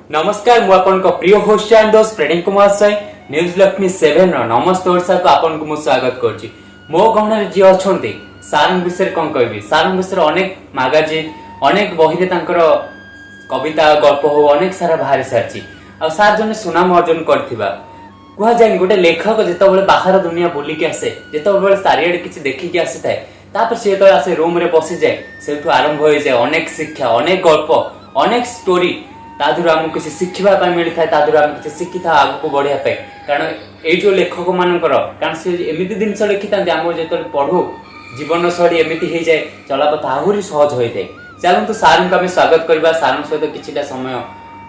नमस्कार मु आपन को प्रिय होस्ट एंड दोस्त प्रणीत कुमार साई न्यूज लक्ष्मी 7 रो नमस्ते ओरसा को आपन को मु स्वागत करछि। मो गहना जे अछंती सारंग विषय कोन कहबी सारंग विषय अनेक मैगजीन अनेक बही रे तांकर कविता गल्प हो अनेक सारा बाहर सारछि आ सार जने सुनाम अर्जन करथिबा कुहा जाय गोटे लेखक जेतबेले बाहर दुनिया बुली के आसे जेतबेले सारियाडे किछि देखि के आसे थाए तापर से तो आसे रूम रे बसि जाय सेठु आरंभ होय जाय अनेक शिक्षा अनेक गल्प अनेक स्टोरी तादुर आमको किसी शिखिबा पाई मिली थाए तादुर आम किसी शिखि था आगु को बढ़िया पाए कारण ए जो लेखक मानकर कारण से एमिति जिंस लिखि थांते आम जेतले पढू जीवन शैली एमिति हे जाय चला पथ आहुरी सहज होय थाए। चलंतु सारन का स्वागत करबा सारन सहित किछिटा समय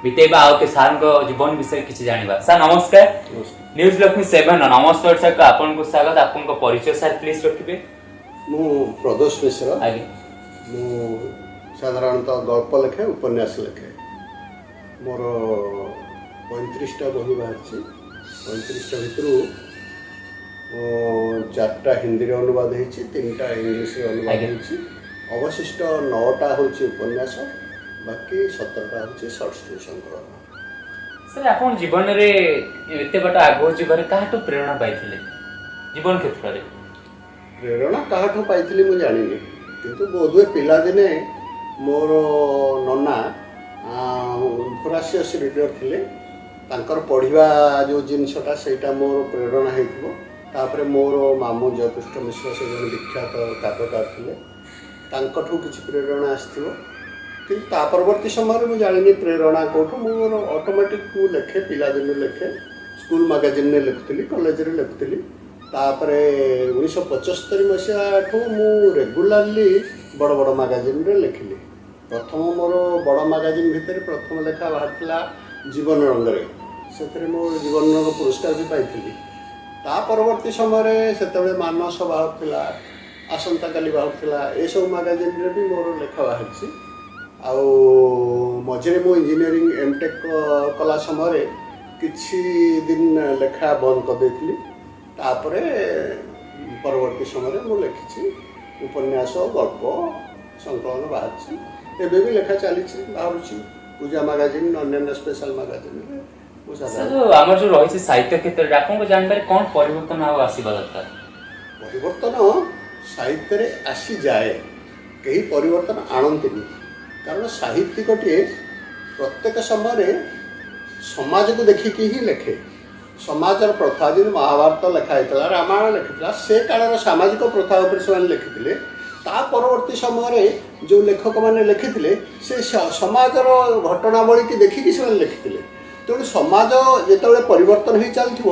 बितेबा आ के सारन को जीवन विषय किछि जानिबा। सर नमस्कार न्यूज लक्ष्मी 7 नमस्ते सर का आपन को स्वागत आपन को परिचय सर प्लीज रखिबे। मु प्रदोष मिश्र आगे मु साधारणतः गल्प लिखे उपन्यास लिखे मोर 35टा बही बाहर 35टा भितर 4टा हिंदी अनुवाद होती 3टा इंग्लिश अनुवाद होती अवशिष्ट 9टा हूँ उपन्यास बाकी 17टा हूँ शॉर्ट स्टोरी संकलन। सर आपन जीवन रे एते बटा आगो जीवन काहाटो प्रेरणा पाइथिले जीवन क्षेत्र रे प्रेरणा काहाठू पाइथिली मु जानिनी किंतु बोधवे पिला दिने मोर नना फरासियस रीडर थिले तांकर पढ़िबा जो जिनसटा सेटा मोर प्रेरणा हेतिबो तापरे मोर मामू जयकृष्ण मिश्र से जन विख्यात काव्यकार थिले तांकठू किछि प्रेरणा आस्थिबो किंतु ता परवर्ती समय मु जानिनी प्रेरणा कोठू मोर ऑटोमेटिक मु लेखे पिला दिन लेखे स्कूल मैगजीन ने लिखुतली कॉलेज रे लिखुतली तापरे 1975 मसिया ठू मु रेगुलरली बड़ बड़ मैगजीन रे लिखिली। प्रथम मोर बड़ मैगजीन भितर प्रथम लेखा बाहरला जीवन रंग से मो जीवन रंग पुरस्कार भी पाई ता परवर्ती समय से मानस बाहर आसंता काली बाहर ए सब मैगजीन रे भी मोर लेखा बाहरी आउ मझे मो इंजीनियरिंग एमटेक कला समय किछि दिन लेखा बंद कर देथिली तापरे परवर्ती समय मु लिखी उपन्यास गल्प संकलन बाहर एबे भी लेखा चली बाहर पूजा मैगजीन अन्य स्पेशल मैगजीन सर हमर जो रही साहित्य क्षेत्र रे आपन को जानबारे कोन परिवर्तन आ आसीबा दरकार परिवर्तन साहित्य रे आसी जाए कहीं परिवर्तन आनंती कारण साहित्यिकटे प्रत्येक समय समाज को देखिकी ही लेखे समाजर प्रथा जी महाभारत लिखाई रामायण लिखा से कालर सामाजिक प्रथा से लिखिते ता परवर्ती समय जो लेखक मैंने लिखिते से समाजर घटनावली की देखिकी से लिखिते तेणु समाज जिते परिवर्तन हो चलती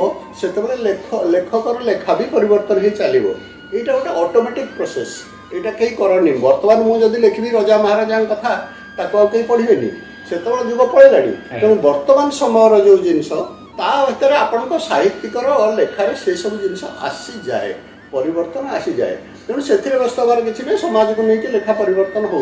से लेखकर लेखा भी परिवर्तन हो चलो यहाँ गोटे ऑटोमेटिक प्रोसेस यहाँ कहीं करनी बर्तमान मुझे लिखी रजा महाराजा कथा ताको कहीं पढ़े से जुग पलैला तेणु बर्तमान समय जो जिनस ता भर आपण साहित्यिकर लेखार से सब जिन आसी जाए परिवर्तन आसी जाए तेणु से व्यस्त हमार किसी नहीं समाज को लेकिन लेखा परिवर्तन हो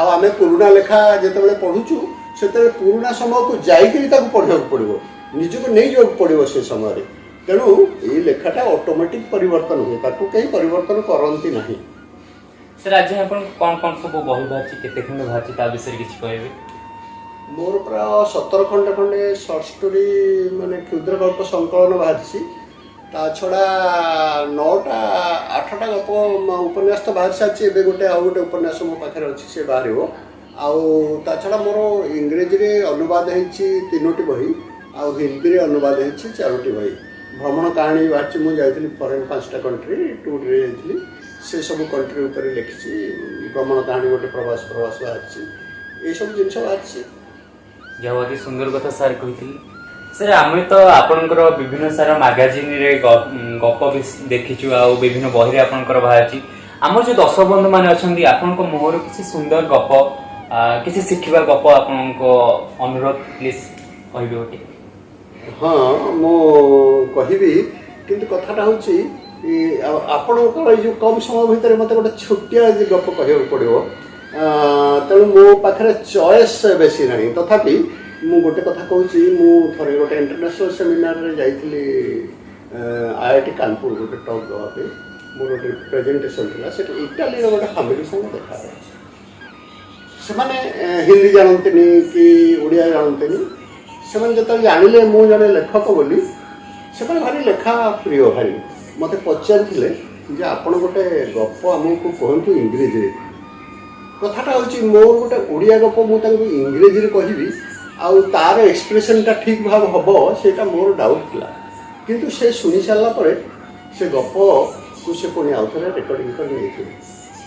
आम पुराणा लेखा जिते पढ़ुचु से पुराणा समय को जाकरी पढ़ा पड़ो निजक नहीं जावाक पड़ो से समय तेणु ये लेखाटा ऑटोमेटिक परिवर्तन हुए ताको कहीं परिवर्तन करती ना। सर आज आपण कौन कौन सब बही बाहर केते खंड बाहर ता विषय किछि कहबे। मोर प्राय 17 खंड खंडे शॉर्ट स्टोरी माने क्षुद्र गल्प संकलन बाहरी ता छड़ा 9टा 8टा गल्प उपन्यास तो बाहर सारी एवं गोटे आउ गोटे उपन्यास मो पाखे अच्छी से बाहर आउ ता छड़ा मोर इंग्रेजी रे अनुवाद होती 3टी बही आउ हिंदी रे अनुवाद होती 4टी बही भ्रमण कहानी बाहर मुझे जाइली फरेन 5टा कंट्री टूर रे जाइली से सब कंट्री उपर लिखी भ्रमण कहानी गोटे प्रवास बाहर ये सब जिन बाहर जहाँ अति सुंदर कथा सर कही सर आम तो आपणकर विभिन्न सारा मैगजीन रे गप देखीचु आ विभिन्न बही आपणकर बाहर आम जो दर्शक बंधु मैंने अच्छा आपण मुहर किसी सुंदर गप किसी शिखा गप आपण अनुरोध प्लीज कह गोटे। हाँ मु कहबी किंतु कथाटा हूँ आपणकर जो कम समय भितर मत गोटे छोटिया गप कह पड़ो तेणु मो पाखे चॉइस बेसी ना तथापि मु गोटे कथा कहूँ थे गोटे इंटरनेशनल सेमिनार रे जाइली IIT कानपुर गोटे टॉक देवाई मोर गोटे प्रेजेंटेशन था इटाली गोटे फैमिली संगे देखा ସେମାନେ ହିନ୍ଦୀ ଜାଣନ୍ତିନି କି ଓଡ଼ିଆ ଜାଣନ୍ତିନି। ସେମାନେ ଯେତେବେଳେ ଜାଣିଲେ ମୁଁ ଜଣେ ଲେଖକ ବୋଲି ସେମାନେ ଭାରି ଲେଖା ପ୍ରିୟ ଭାରି ମୋତେ ପଚାରିଥିଲେ ଯେ ଆପଣ ଗୋଟେ ଗପ ଆମକୁ କୁହନ୍ତୁ ଇଂରେଜୀରେ। କଥାଟା ହେଉଛି ମୋର ଗୋଟେ ଓଡ଼ିଆ ଗପ ମୁଁ ତାଙ୍କୁ ଇଂରେଜୀରେ କହିବି ଆଉ ତାର ଏକ୍ସପ୍ରେସନ୍ଟା ଠିକ୍ ଭାବେ ହେବ ସେଇଟା ମୋର ଡାଉଟ୍ ଥିଲା। କିନ୍ତୁ ସେ ଶୁଣି ସାରିଲା ପରେ ସେ ଗପକୁ ସେ ପୁଣି ଆଉ ଥରେ ରେକର୍ଡ଼ିଂ କରି ନେଇଥିଲେ।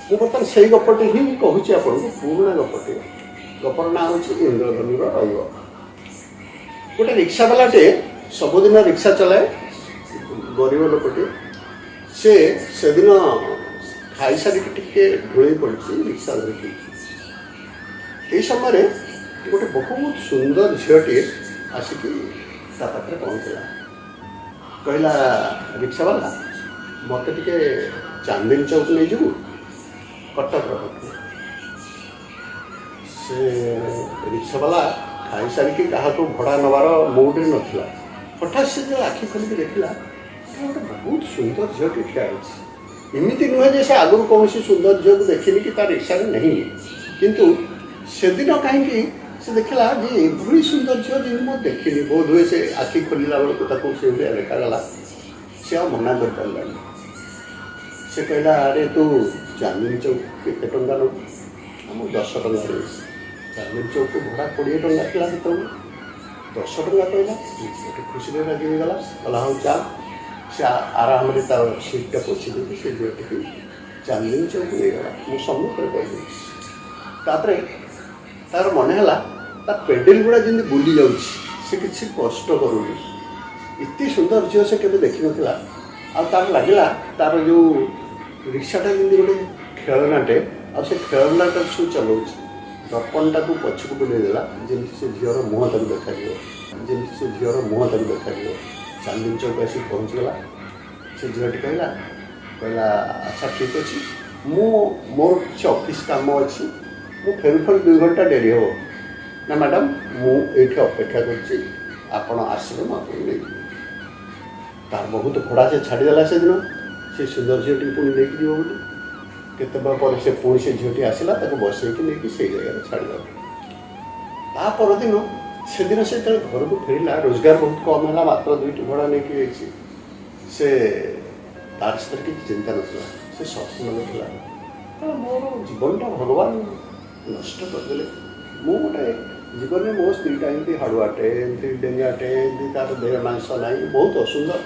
ମୁଁ ବର୍ତ୍ତମାନ ସେଇ ଗପଟି ହିଁ କହୁଛି ଆପଣଙ୍କୁ, ପୁରୁଣା ଗପଟି। ଗପର ନାଁ ହେଉଛି ଇନ୍ଦ୍ରଧନୁର ରଙ୍ଗ। ଗୋଟେ ରିକ୍ସାବାଲାଟେ ସବୁଦିନ ରିକ୍ସା ଚଲାଏ, ଗରିବ ଲୋକଟି। ସେ ସେଦିନ ଖାଇସାରିକି ଟିକେ ଢୋଳେଇ ପଡ଼ିଛି ରିକ୍ସା ଧରିକି। ଏହି ସମୟରେ ଗୋଟେ ବହୁତ ସୁନ୍ଦର ଝିଅଟିଏ ଆସିକି ତା ପାଖରେ ପହଞ୍ଚିଲା। କହିଲା, ରିକ୍ସାବାଲା ମୋତେ ଟିକେ ଚାନ୍ଦିନୀ ଚୌକ ନେଇଯିବୁ କଟକର ପାଖରେ। ସେ ରିକ୍ସାବାଲା ଖାଇସାରିକି କାହାକୁ ଭଡ଼ା ନେବାର ମୁଡ଼ରେ ନଥିଲା। ହଠାତ୍ ସେ ଯେଉଁ ଆଖି ଖୋଲିକି ଦେଖିଲା ଗୋଟେ ବହୁତ ସୁନ୍ଦର ଝିଅଟି ଠିଆ ହେଇଛି। ଏମିତି ନୁହେଁ ଯେ ସେ ଆଗରୁ କୌଣସି ସୁନ୍ଦର ଝିଅକୁ ଦେଖିନି କି ତା ରିକ୍ସାରେ ନାହିଁ, କିନ୍ତୁ ସେଦିନ କାହିଁକି ସେ ଦେଖିଲା ଯେ ଏଭଳି ସୁନ୍ଦର ଝିଅ ଯେମିତି ମୁଁ ଦେଖିନି। ବୋଧ ହୁଏ ସେ ଆଖି ଖୋଲିଲା ବେଳକୁ ତାକୁ ସେଭଳିଆ ଦେଖାଗଲା। ସେ ଆଉ ମନା କରିପାରିଲାନି। ସେ କହିଲା, ଆରେ ତୁ ଚାନ୍ଦିନୀ ଚୌକ କେତେ ଟଙ୍କା ନେବୁ? ମୁଁ 10 ଟଙ୍କା ଦେବି। ଚାନ୍ଦିନୀ ଚୌକ ଭଡ଼ା 20 ଟଙ୍କା ଥିଲା ସେତେବେଳେ। 10 ଟଙ୍କା କହିଲା, ଗୋଟେ ଖୁସିରେ ରାଜି ହେଇଗଲା। କହିଲା ହଉ ଚାଲ। ସେ ଆରାମରେ ତାର ସିଟ୍ଟା ପୋଛି ଦେଇକି ସେ ଝିଅଟିକି ଚାନ୍ଦିନୀ ଚୌକ ନେଇଗଲା। ମୁଁ ସମ୍ମୁଖରେ କହିଲି। ତାପରେ ତାର ମନେ ହେଲା ତା ପେଡେଲ ଗୁଡ଼ା ଯେମିତି ବୁଲି ଯାଉଛି, ସେ କିଛି କଷ୍ଟ କରୁନି। ଏତେ ସୁନ୍ଦର ଝିଅ ସେ କେବେ ଦେଖିନଥିଲା। ଆଉ ତାର ଲାଗିଲା ତାର ଯେଉଁ ରିକ୍ସାଟା ଯେମିତି ଗୋଟେ ଖେଳନାଟେ, ଆଉ ସେ ଖେଳନାଟା ସବୁ ଚଲାଉଛି। ଦର୍ପଣଟାକୁ ପଛକୁ ବୁଲେଇଦେଲା ଯେମିତି ସେ ଝିଅର ମୁହଁ ତାକୁ ଦେଖାଯିବ, ଚାନ୍ଦିନୀ ଚୌକ ଆସିକି ପହଞ୍ଚିଗଲା। ସେ ଝିଅଟି କହିଲା, ଆଚ୍ଛା ଠିକ୍ ଅଛି, ମୋର କିଛି ଅଫିସ୍ କାମ ଅଛି, ମୁଁ ଫେରୁ 2 ଘଣ୍ଟା ଡେରି ହେବ। ନା ମ୍ୟାଡ଼ାମ୍, ମୁଁ ଏଇଠି ଅପେକ୍ଷା କରିଛି, ଆପଣ ଆସିଲେ ମୁଁ ଆପଣଙ୍କୁ ନେଇଯିବି। ତାର ବହୁତ ଭଡ଼ା ସେ ଛାଡ଼ିଦେଲା ସେଦିନ, ସେ ସୁନ୍ଦର ଝିଅଟିକୁ ପୁଣି ନେଇକି ଯିବ ବୋଲି। କେତେବେଳେ ପରେ ସେ ପୁଣି ସେ ଝିଅଟି ଆସିଲା, ତାକୁ ବସେଇକି ନେଇକି ସେଇ ଜାଗାରେ ଛାଡ଼ିଦେଲା। ତା ପରଦିନ ସେଦିନ ସେ ଯେତେବେଳେ ଘରକୁ ଫେରିଲା, ରୋଜଗାର ବହୁତ କମ୍ ହେଲା, ମାତ୍ର 2ଟି ଭଡ଼ା ନେଇକି ଯାଇଛି। ସେ ତାର ସେଥିରେ କିଛି ଚିନ୍ତା ନଥିଲା। ସେ ସ୍ୱପ୍ନ ଦେଖିଲା, ମୋର ଜୀବନଟା ଭଗବାନ ନଷ୍ଟ କରିଦେଲେ। ମୁଁ ଗୋଟେ ଜୀବନରେ ମୋ ସ୍ତ୍ରୀଟା ଏମିତି ହାଡ଼ୁଆଟେ, ଏମିତି ଡେଙ୍ଗାଟେ, ଏମିତି ତାର ଦେହ ମାଂସ ନାହିଁ, ବହୁତ ଅସୁନ୍ଦର।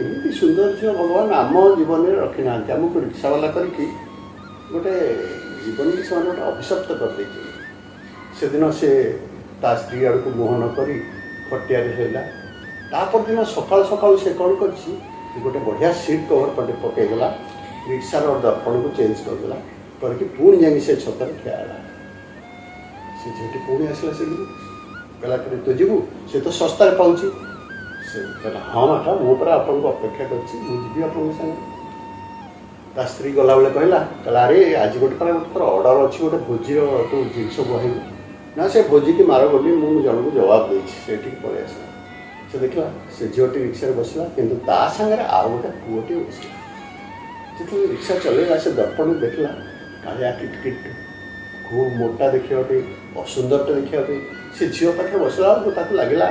ଏମିତି ସୁନ୍ଦର ଝିଅ ଭଗବାନ ଆମ ଜୀବନରେ ରଖିନାହାନ୍ତି। ଆମକୁ ରିକ୍ସାବାଲା କରିକି ଗୋଟେ ଜୀବନକୁ ସେମାନେ ଗୋଟେ ଅଭିଶପ୍ତ କରିଦେଇଛନ୍ତି। ସେଦିନ ସେ ତା ସ୍ତ୍ରୀ ଆଡ଼କୁ ମୁହଁ ନ କରି ଖଟିଆରେ ଶୋଇଲା। ତାପରଦିନ ସକାଳୁ ସେ କ'ଣ କରିଛି, ଗୋଟେ ବଢ଼ିଆ ସିଟ୍ କଭର୍ ପକାଇଦେଲା, ରିକ୍ସାର ଦର୍ପଣକୁ ଚେଞ୍ଜ କରିଦେଲା, କରିକି ପୁଣି ଯାଇକି ସେ ଛକରେ ଠିଆ ହେଲା। ସେ ଝିଅଟି ପୁଣି ଆସିଲା ସେଦିନ। କହିଲା, ତୁ ଯିବୁ? ସେ ତ ଶସ୍ତାରେ ପାଉଛି। ସେ କହିଲା, ହଁ ମ୍ୟାଡ଼ାମ୍, ମୁଁ ପରା ଆପଣଙ୍କୁ ଅପେକ୍ଷା କରିଛି, ମୁଁ ଯିବି ଆପଣଙ୍କ ସାଙ୍ଗରେ। ତା ସ୍ତ୍ରୀ ଗଲାବେଳେ କହିଲା, ଆରେ ଆଜି ଗୋଟେ ତୋର ଅର୍ଡ଼ର ଅଛି, ଗୋଟେ ଭୋଜିର ତୁ ଜିନିଷ ବୁହାଇବୁ। ନା, ସେ ଭୋଜିକି ମାର ବୋଲି ମୁଁ ଜଣକୁ ଜବାବ ଦେଇଛି, ସେଠିକି ପଳେଇ ଆସିଲା। ସେ ଦେଖିଲା ସେ ଝିଅଟି ରିକ୍ସାରେ ବସିଲା, କିନ୍ତୁ ତା ସାଙ୍ଗରେ ଆଉ ଗୋଟେ ପୁଅଟି ବସିଲା। ଯେତେବେଳେ ରିକ୍ସା ଚଲେଇଲା, ସେ ଦର୍ପଣକୁ ଦେଖିଲା, କାଳିଆ କିଟକିଟ, ଖୁବ୍ ମୋଟା ଦେଖିବା ପାଇଁ, ଅସୁନ୍ଦରଟା ଦେଖିବା ପାଇଁ। ସେ ଝିଅ ପାଖରେ ବସିଲା ବେଳକୁ ତାକୁ ଲାଗିଲା,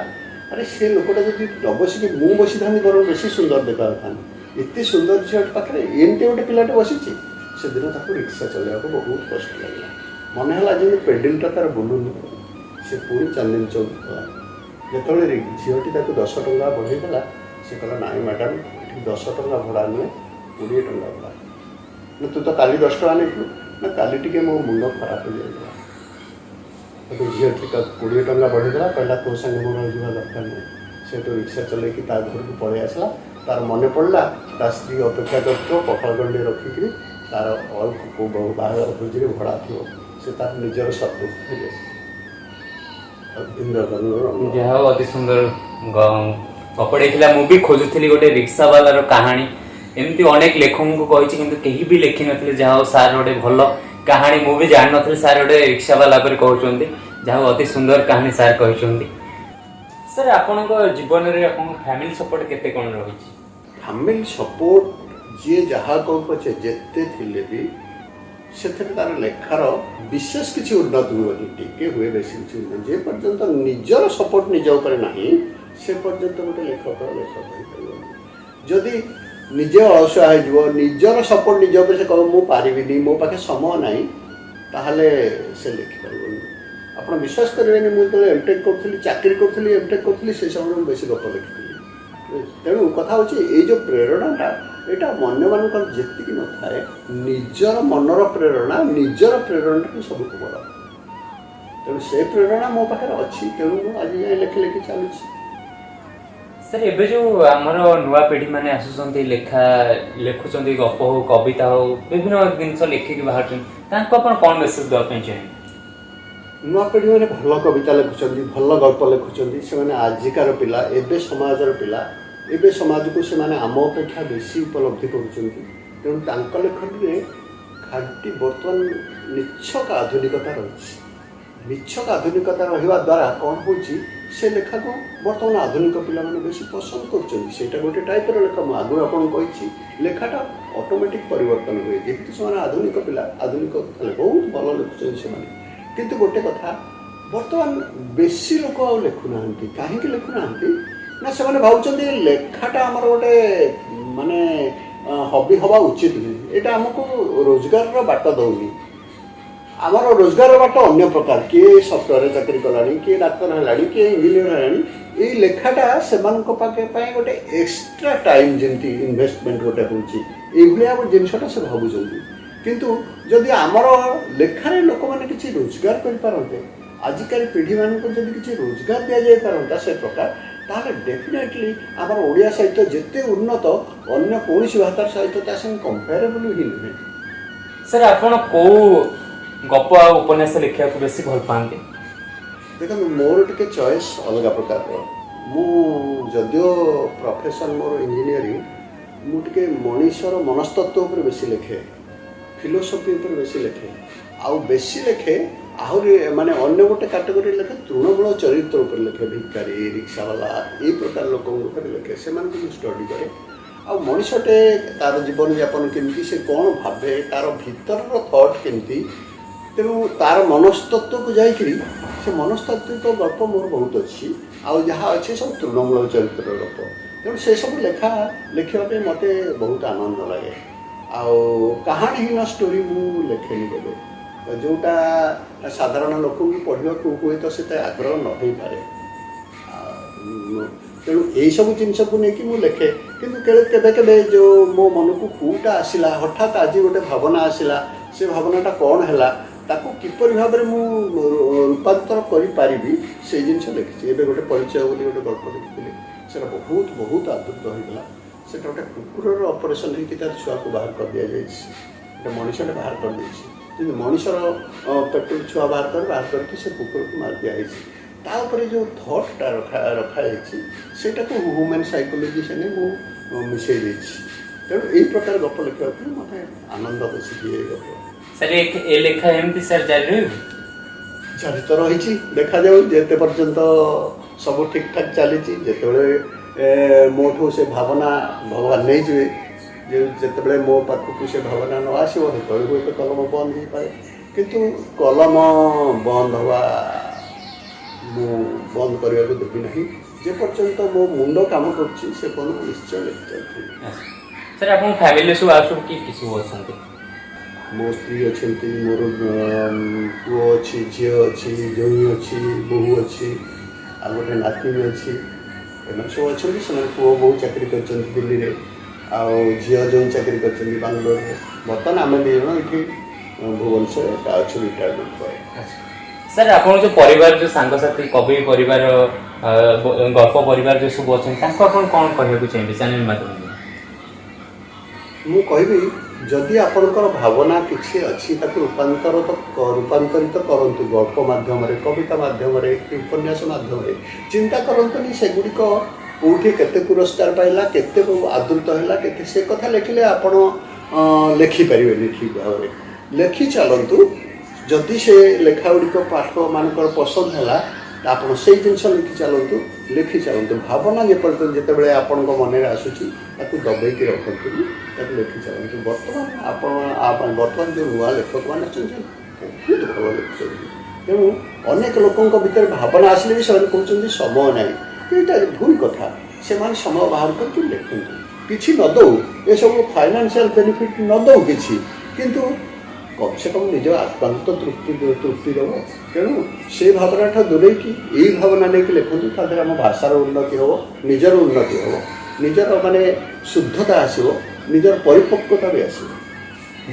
ଆରେ ସେ ଲୋକଟା ଯଦି ନ ବସିକି ମୁଁ ବସିଥାନ୍ତି ବରଂ ବେଶୀ ସୁନ୍ଦର ଦେଖାଯାଉଥାନ୍ତି। ଏତେ ସୁନ୍ଦର ଝିଅଟି ପାଖରେ ଏମିତି ଗୋଟେ ପିଲାଟେ ବସିଛି। ସେଦିନ ତାକୁ ରିକ୍ସା ଚଲେଇବାକୁ ବହୁତ କଷ୍ଟ ଲାଗିଲା। ମନେ ହେଲା ଯେମିତି ପେଡେଲଟା ତାର ବୁଲୁନି। ସେ ପୁଣି ଚାନ୍ଦିନୀ ଚୌକ ଗଲା। ଯେତେବେଳେ ଝିଅଟି ତାକୁ 10 ଟଙ୍କା ବଢ଼େଇଦେଲା, ସେ କହିଲା, ନାଇଁ ମ୍ୟାଡ଼ାମ୍, ଏଠି 10 ଟଙ୍କା ଭଡ଼ା ନୁହେଁ, 20 ଟଙ୍କା ଭଡ଼ା। ନା, ତୁ ତ କାଲି 10 ଟଙ୍କା ନେଇଥିଲୁ। ନା, କାଲି ଟିକେ ମୋ ମୁଣ୍ଡ ଖରାପ ହେଇଯାଇଥିଲା। ତାକୁ ଝିଅଟି 20 ଟଙ୍କା ବଢ଼େଇଦେଲା, କହିଲା, ତୋ ସାଙ୍ଗେ ମୋର ରହିଯିବା ଦରକାର ନାହିଁ। ସେଠୁ ରିକ୍ସା ଚଲେଇକି ତା ଘରକୁ ପଳେଇ ଆସିଲା। ତାର ମନେ ପଡ଼ିଲା ତା ସ୍ତ୍ରୀ ଅପେକ୍ଷା କରିଥିବ ପଖାଳ ଗଣ୍ଡି ରଖିକିରି, ତାର ବାହାଘର ଭୋଜିରେ ଭଡ଼ା ଥିବ। ସେ ତାର ନିଜର ସ୍ୱପ୍ନ ଫେରି ଯାହା ହଉ, ଅତି ସୁନ୍ଦର ଗପଟେ ଥିଲା। ମୁଁ ବି ଖୋଜୁଥିଲି ଗୋଟେ ରିକ୍ସାବାଲାର କାହାଣୀ। ଏମିତି ଅନେକ ଲେଖକଙ୍କୁ କହିଛି, କିନ୍ତୁ କେହି ବି ଲେଖିନଥିଲେ। ଯାହା ହଉ, ସାର୍ ଗୋଟେ ଭଲ କାହାଣୀ, ମୁଁ ବି ଜାଣିନଥିଲି ସାର୍ ଗୋଟେ ରିକ୍ସାବାଲା ଉପରେ କହୁଛନ୍ତି। ଯାହା ହଉ, ଅତି ସୁନ୍ଦର କାହାଣୀ ସାର୍ କହିଛନ୍ତି। ସାର୍, ଆପଣଙ୍କ ଜୀବନରେ ଆପଣଙ୍କ ଫ୍ୟାମିଲି ସପୋର୍ଟ କେତେ କ'ଣ ରହିଛି? ଫ୍ୟାମିଲି ସପୋର୍ଟ ଯିଏ ଯାହା କହୁ ପଛେ, ଯେତେ ଥିଲେ ବି ସେଥିରେ ତାର ଲେଖାର ବିଶେଷ କିଛି ଉନ୍ନତି ହୁଏନି, ଟିକେ ହୁଏ, ବେଶୀ କିଛି ଉନ୍ନତି। ଯେ ପର୍ଯ୍ୟନ୍ତ ନିଜର ସପୋର୍ଟ ନିଜ ଉପରେ ନାହିଁ ସେ ପର୍ଯ୍ୟନ୍ତ ଗୋଟେ ଲେଖକ ହେଇପାରିବନି। ଯଦି ନିଜେ ଅଳସୁଆ ହେଇଯିବ, ନିଜର ସପୋର୍ଟ ନିଜ ଉପରେ ସେ କହିବ ମୁଁ ପାରିବିନି, ମୋ ପାଖେ ସମୟ ନାହିଁ, ତାହେଲେ ସେ ଲେଖିପାରିବନି। ଆପଣ ବିଶ୍ୱାସ କରିବେନି, ମୁଁ ଯେତେବେଳେ ଏମ୍ଟେକ୍ କରୁଥିଲି, ଚାକିରି କରୁଥିଲି, ଏମ୍ଟେକ୍ କରୁଥିଲି, ସେ ସମୟରେ ମୁଁ ବେଶୀ ଗପ ଲେଖିଥିଲି। ତେଣୁ କଥା ହେଉଛି ଏଇ ଯେଉଁ ପ୍ରେରଣାଟା, ଏଇଟା ଅନ୍ୟମାନଙ୍କର ଯେତିକି ନଥାଏ, ନିଜର ମନର ପ୍ରେରଣା, ନିଜର ପ୍ରେରଣାଟା ହିଁ ସବୁଠୁ ବଡ଼। ତେଣୁ ସେ ପ୍ରେରଣା ମୋ ପାଖରେ ଅଛି, ତେଣୁ ମୁଁ ଆଜି ଯାଏଁ ଲେଖି ଲେଖି ଚାଲୁଛି। ସାର୍ ଏବେ ଯେଉଁ ଆମର ନୂଆ ପିଢ଼ି ମାନେ ଆସୁଛନ୍ତି, ଲେଖୁଛନ୍ତି, ଗପ ହଉ, କବିତା ହଉ, ବିଭିନ୍ନ ଜିନିଷ ଲେଖିକି ବାହାରୁଛନ୍ତି, ତାଙ୍କୁ ଆପଣ କ'ଣ ମେସେଜ ଦେବା ପାଇଁ ଚାହିଁବେ? ନୂଆ ପିଢ଼ିମାନେ ଭଲ କବିତା ଲେଖୁଛନ୍ତି, ଭଲ ଗଳ୍ପ ଲେଖୁଛନ୍ତି। ସେମାନେ ଆଜିକାର ପିଲା, ଏବେ ସମାଜର ପିଲା, ଏବେ ସମାଜକୁ ସେମାନେ ଆମ ଅପେକ୍ଷା ବେଶୀ ଉପଲବ୍ଧି କରୁଛନ୍ତି। ତେଣୁ ତାଙ୍କ ଲେଖନୀରେ ଖାଣ୍ଟି ବର୍ତ୍ତମାନ ନିଛକ ଆଧୁନିକତା ରହିଛି। ନିଛକ ଆଧୁନିକତା ରହିବା ଦ୍ୱାରା କ'ଣ ହେଉଛି, ସେ ଲେଖାକୁ ବର୍ତ୍ତମାନ ଆଧୁନିକ ପିଲାମାନେ ବେଶୀ ପସନ୍ଦ କରୁଛନ୍ତି। ସେଇଟା ଗୋଟେ ଟାଇପ୍ର ଲେଖା। ମୁଁ ଆଗରୁ ଆପଣଙ୍କୁ କହିଛି, ଲେଖାଟା ଅଟୋମେଟିକ୍ ପରିବର୍ତ୍ତନ ହୁଏ। ଯେହେତୁ ସେମାନେ ଆଧୁନିକ ପିଲା, ଆଧୁନିକ ଥିଲେ ବହୁତ ଭଲ ଲେଖୁଛନ୍ତି ସେମାନେ। କିନ୍ତୁ ଗୋଟେ କଥା, ବର୍ତ୍ତମାନ ବେଶୀ ଲୋକ ଆଉ ଲେଖୁନାହାନ୍ତି। କାହିଁକି ଲେଖୁନାହାନ୍ତି ନା, ସେମାନେ ଭାବୁଛନ୍ତି ଲେଖାଟା ଆମର ଗୋଟେ ମାନେ ହବି ହେବା ଉଚିତ ନୁହେଁ। ଏଇଟା ଆମକୁ ରୋଜଗାରର ବାଟ ଦେଉନି। ଆମର ରୋଜଗାର ବାଟ ଅନ୍ୟ ପ୍ରକାର, କିଏ ସଫ୍ଟୱେରରେ ଚାକିରି କଲାଣି, କିଏ ଡାକ୍ତର ହେଲାଣି, କିଏ ଇଞ୍ଜିନିୟର ହେଲାଣି। ଏଇ ଲେଖାଟା ସେମାନଙ୍କ ପାଇଁ ଗୋଟେ ଏକ୍ସଟ୍ରା ଟାଇମ୍, ଯେମିତି ଇନଭେଷ୍ଟମେଣ୍ଟ ଗୋଟେ ହେଉଛି, ଏଇଭଳିଆ ଜିନିଷଟା ସେ ଭାବୁଛନ୍ତି। କିନ୍ତୁ ଯଦି ଆମର ଲେଖାରେ ଲୋକମାନେ କିଛି ରୋଜଗାର କରିପାରନ୍ତେ, ଆଜିକାଲି ପିଢ଼ିମାନଙ୍କୁ ଯଦି କିଛି ରୋଜଗାର ଦିଆଯାଇପାରନ୍ତା ସେ ପ୍ରକାର, ତାହେଲେ ଡେଫିନେଟଲି ଆମର ଓଡ଼ିଆ ସାହିତ୍ୟ ଯେତେ ଉନ୍ନତ, ଅନ୍ୟ କୌଣସି ଭାଷାର ସାହିତ୍ୟ ତା ସାଙ୍ଗେ କମ୍ପେୟାରେବଲ୍ ହିଁ ନୁହେଁ। ସାର୍ ଆପଣ କେଉଁ ଗପ ଆଉ ଉପନ୍ୟାସ ଲେଖିବାକୁ ବେଶୀ ଭଲ ପାଆନ୍ତି? ଦେଖନ୍ତୁ, ମୋର ଟିକେ ଚଏସ୍ ଅଲଗା ପ୍ରକାରର। ମୁଁ ଯଦିଓ ପ୍ରଫେସନ୍ ମୋର ଇଞ୍ଜିନିୟରିଂ, ମୁଁ ଟିକେ ମଣିଷର ମନସ୍ତତ୍ଵ ଉପରେ ବେଶୀ ଲେଖେ, ଫିଲୋସଫି ଉପରେ ବେଶୀ ଲେଖେ, ଆଉ ବେଶୀ ଲେଖେ ଆହୁରି ମାନେ ଅନ୍ୟ ଗୋଟେ କାଟେଗୋରୀ ଲେଖେ, ତୃଣମୂଳ ଚରିତ୍ର ଉପରେ ଲେଖେ। ଭିକାରୀ, ରିକ୍ସାବାଲା, ଏଇ ପ୍ରକାର ଲୋକଙ୍କ ଉପରେ ଲେଖେ। ସେମାନଙ୍କୁ ମୁଁ ଷ୍ଟଡି କରେ। ଆଉ ମଣିଷଟେ ତା'ର ଜୀବନଯାପନ କେମିତି, ସେ କ'ଣ ଭାବେ, ତା'ର ଭିତରର ଥଟ୍ କେମିତି, ତେଣୁ ତା'ର ମନସ୍ତତ୍ଵକୁ ଯାଇକରି ସେ ମନସ୍ତାତ୍ତ୍ୱିକ ଗଳ୍ପ ମୋର ବହୁତ ଅଛି। ଆଉ ଯାହା ଅଛି ସବୁ ତୃଣମୂଳ ଚରିତ୍ରର ଗପ। ତେଣୁ ସେସବୁ ଲେଖିବା ପାଇଁ ମୋତେ ବହୁତ ଆନନ୍ଦ ଲାଗେ। ଆଉ କାହାଣୀହୀନ ଷ୍ଟୋରି ମୁଁ ଲେଖେନି କେବେ, ଯେଉଁଟା ସାଧାରଣ ଲୋକଙ୍କୁ ପଢ଼ିବାକୁ ହୁଏତ ସେତେ ଆଗ୍ରହ ନ ହେଇପାରେ। ତେଣୁ ଏଇସବୁ ଜିନିଷକୁ ନେଇକି ମୁଁ ଲେଖେ। କିନ୍ତୁ କେବେ କେବେ ଯେଉଁ ମୋ ମନକୁ କେଉଁଟା ଆସିଲା, ହଠାତ୍ ଆଜି ଗୋଟେ ଭାବନା ଆସିଲା, ସେ ଭାବନାଟା କ'ଣ ହେଲା, ତାକୁ କିପରି ଭାବରେ ମୁଁ ରୂପାନ୍ତର କରିପାରିବି, ସେଇ ଜିନିଷ ଲେଖିଛି। ଏବେ ଗୋଟେ ପରିଚୟ ବୋଲି ଗୋଟେ ଗଳ୍ପ ଲେଖିଥିଲି, ସେଇଟା ବହୁତ ଆଦୃତ ହୋଇଗଲା। ସେଇଟା ଗୋଟେ କୁକୁରର ଅପରେସନ୍ ହେଇକି ତାର ଛୁଆକୁ ବାହାର କରିଦିଆଯାଇଛି। ଗୋଟେ ମଣିଷଟେ ବାହାର କରିଦେଇଛି, କିନ୍ତୁ ମଣିଷର ପେଟରୁ ଛୁଆ ବାହାର କରିକି ସେ କୁକୁରକୁ ମାରି ଦିଆହେଇଛି। ତା ଉପରେ ଯେଉଁ ଥଟ୍ଟା ରଖାଯାଇଛି, ସେଇଟାକୁ ହ୍ୟୁମାନ୍ ସାଇକୋଲୋଜି ସାଙ୍ଗେ ମୁଁ ମିଶାଇ ଦେଇଛି। ତେଣୁ ଏଇ ପ୍ରକାର ଗପ ଲେଖିବାକୁ ମୋତେ ଆନନ୍ଦ ବେଶୀ ଦିଏ ଗପ। ସାର୍ ଏ ଲେଖା ଏମିତି ସାର୍ ଜାରି ରହିବ? ଜାରି ତ ରହିଛି, ଦେଖାଯାଉ। ଯେତେ ପର୍ଯ୍ୟନ୍ତ ସବୁ ଠିକ୍ଠାକ୍ ଚାଲିଛି, ଯେତେବେଳେ ମୋଠୁ ସେ ଭାବନା ଭଗବାନ ନେଇଯିବେ, ଯେତେବେଳେ ମୋ ପାଖକୁ ସେ ଭାବନା ନ ଆସିବ, ସେତେବେଳେ ହୁଏତ କଲମ ବନ୍ଦ ହେଇପାରେ। କିନ୍ତୁ କଲମ ବନ୍ଦ ମୁଁ ବନ୍ଦ କରିବାକୁ ଦେବି ନାହିଁ। ଯେ ପର୍ଯ୍ୟନ୍ତ ମୋ ମୁଣ୍ଡ କାମ କରୁଛି, ସେ ପର୍ଯ୍ୟନ୍ତ ନିଶ୍ଚୟ ଲେଖି ଚାଲିଥିବି। ସାର୍ ଆପଣଙ୍କ ଫ୍ୟାମିଲି ସବୁ ଆଉ ସବୁ କିଏ ସବୁ ଅଛନ୍ତି? ମୋ ସ୍ତ୍ରୀ ଅଛନ୍ତି, ମୋର ପୁଅ ଅଛି, ଝିଅ ଅଛି, ଜଇଁ ଅଛି, ବୋହୂ ଅଛି, ଆଉ ଗୋଟେ ନାତୁଣୀ ଅଛି। ଏମାନେ ସବୁ ଅଛନ୍ତି। ସେମାନେ ପୁଅ ବୋହୂ ଚାକିରି କରିଛନ୍ତି ଦିଲ୍ଲୀରେ, ଆଉ ଝିଅ ଜଇଁ ଚାକିରି କରିଛନ୍ତି ବାଙ୍ଗାଲୋରରେ। ବର୍ତ୍ତମାନ ଆମେ ଦୁଇ ଜଣ ଏଠି ଭୁବନେଶ୍ୱରରେ ଅଛୁ ରିଟାୟାରମେଣ୍ଟ ପରେ। ସାର୍ ଆପଣଙ୍କ ଯେଉଁ ପରିବାର, ଯେଉଁ ସାଙ୍ଗସାଥି, କବି ପରିବାର, ଗଳ୍ପ ପରିବାର ଯେଉଁ ସବୁ ଅଛନ୍ତି, ତାଙ୍କୁ ଆପଣ କ'ଣ କହିବାକୁ ଚାହିଁବେ ଚ୍ୟାନେଲ୍ ମାଧ୍ୟମରେ? ମୁଁ କହିବି, ଯଦି ଆପଣଙ୍କର ଭାବନା କିଛି ଅଛି, ତାକୁ ରୂପାନ୍ତରିତ କରନ୍ତୁ। ଗଳ୍ପ ମାଧ୍ୟମରେ, କବିତା ମାଧ୍ୟମରେ, ଉପନ୍ୟାସ ମାଧ୍ୟମରେ। ଚିନ୍ତା କରନ୍ତୁନି ସେଗୁଡ଼ିକ କେଉଁଠି କେତେ ପୁରସ୍କାର ପାଇଲା, କେତେ ଆଦୃତ ହେଲା, କେତେ, ସେ କଥା ଲେଖିଲେ ଆପଣ ଲେଖିପାରିବେନି ଠିକ୍ ଭାବରେ। ଲେଖି ଚାଲନ୍ତୁ। ଯଦି ସେ ଲେଖାଗୁଡ଼ିକ ପାଠକମାନଙ୍କର ପସନ୍ଦ ହେଲା, ଆପଣ ସେଇ ଜିନିଷ ଲେଖି ଚାଲନ୍ତୁ ଭାବନା ଯେତେବେଳେ ଆପଣଙ୍କ ମନରେ ଆସୁଛି ତାକୁ ଦବେଇକି ରଖନ୍ତୁନି, ତାକୁ ଲେଖି ଚାଲନ୍ତୁ। ବର୍ତ୍ତମାନ ଯେଉଁ ନୂଆ ଲେଖକମାନେ ଅଛନ୍ତି ବହୁତ ଭଲ ଲେଖୁଛନ୍ତି, ତେଣୁ ଅନେକ ଲୋକଙ୍କ ଭିତରେ ଭାବନା ଆସିଲେ ବି ସେମାନେ କହୁଛନ୍ତି ସମୟ ନାହିଁ। ଏଇଟା ଭୁଲ କଥା। ସେମାନେ ସମୟ ବାହାର କରିକି ଲେଖନ୍ତୁ, କିଛି ନ ଦେଉ, ଏସବୁ ଫାଇନାନ୍ସିଆଲ ବେନିଫିଟ୍ ନ ଦେଉ କିଛି, କିନ୍ତୁ କମ୍ ସେ କମ୍ ନିଜ ଆତ୍ମାକୁ ତ ତୃପ୍ତି ଦେବ। ତେଣୁ ସେ ଭାବନାଟା ଦୂରେଇକି ଏଇ ଭାବନା ନେଇକି ଲେଖନ୍ତୁ। ତା ଦେହରେ ଆମ ଭାଷାର ଉନ୍ନତି ହେବ, ନିଜର ଉନ୍ନତି ହେବ, ନିଜର ମାନେ ଶୁଦ୍ଧତା ଆସିବ, ନିଜର ପରିପକ୍ୱତା ବି ଆସିବ।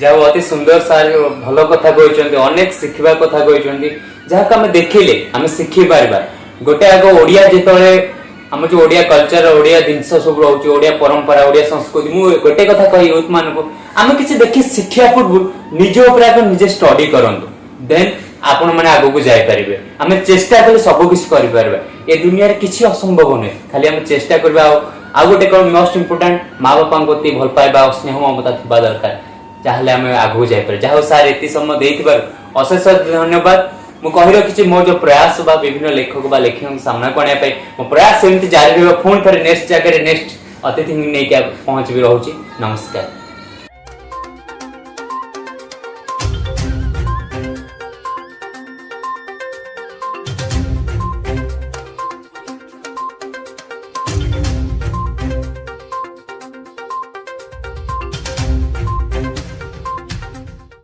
ଯାହା ଅତି ସୁନ୍ଦର ସାର୍ ଭଲ କଥା କହିଛନ୍ତି, ଅନେକ ଶିଖିବା କଥା କହିଛନ୍ତି, ଯାହାକୁ ଆମେ ଦେଖିଲେ ଆମେ ଶିଖିପାରିବା। ଗୋଟେ ଆଗ ଓଡ଼ିଆ ଯେତେବେଳେ ଆମ ଯୋଉ ଓଡ଼ିଆ କଲଚର, ଓଡ଼ିଆ ଜିନିଷ ସବୁ ରହୁଛି, ଓଡ଼ିଆ ପରମ୍ପରା, ଓଡ଼ିଆ ସଂସ୍କୃତି, ମୁଁ ଗୋଟେ କଥା କହି ୟୁଥ୍ ମାନଙ୍କୁ ଆମେ କିଛି ଦେଖି ଶିଖିବା ପୂର୍ବରୁ ନିଜ ଉପରେ ଆଗ ନିଜେ ଷ୍ଟଡି କରନ୍ତୁ, ଦେନ୍ ଆପଣ ମାନେ ଆଗକୁ ଯାଇପାରିବେ। ଆମେ ଚେଷ୍ଟା କଲେ ସବୁ କିଛି କରିପାରିବା। ଏ ଦୁନିଆରେ କିଛି ଅସମ୍ଭବ ନୁହେଁ, ଖାଲି ଆମେ ଚେଷ୍ଟା କରିବା। ଆଉ ଗୋଟେ କ'ଣ ମୋଷ୍ଟ ଇମ୍ପୋର୍ଟାଣ୍ଟ, ମା ବାପାଙ୍କ ପ୍ରତି ଭଲ ପାଇବା ଆଉ ସ୍ନେହ ମମତା ଥିବା ଦରକାର, ଯାହେଲେ ଆମେ ଆଗକୁ ଯାଇପାରିବା। ଯାହା ହଉ ସାର୍ ଏତେ ସମୟ ଦେଇଥିବାରୁ ଅଶେଷ ଧନ୍ୟବାଦ। ମୁଁ କହି ରଖିଛି ମୋ ଯୋଉ ପ୍ରୟାସ ବା ବିଭିନ୍ନ ଲେଖକ ବା ଲେଖିକାଙ୍କୁ ସାମ୍ନାକୁ ଆଣିବା ପାଇଁ ମୋ ପ୍ରୟାସ ଏମିତି ଜାରି ରହିବ। ପୁଣି ଥରେ ନେକ୍ସଟ ଜାଗାରେ ନେକ୍ସଟ ଅତିଥି ନେଇକି ପହଞ୍ଚିବି। ରହୁଛି, ନମସ୍କାର।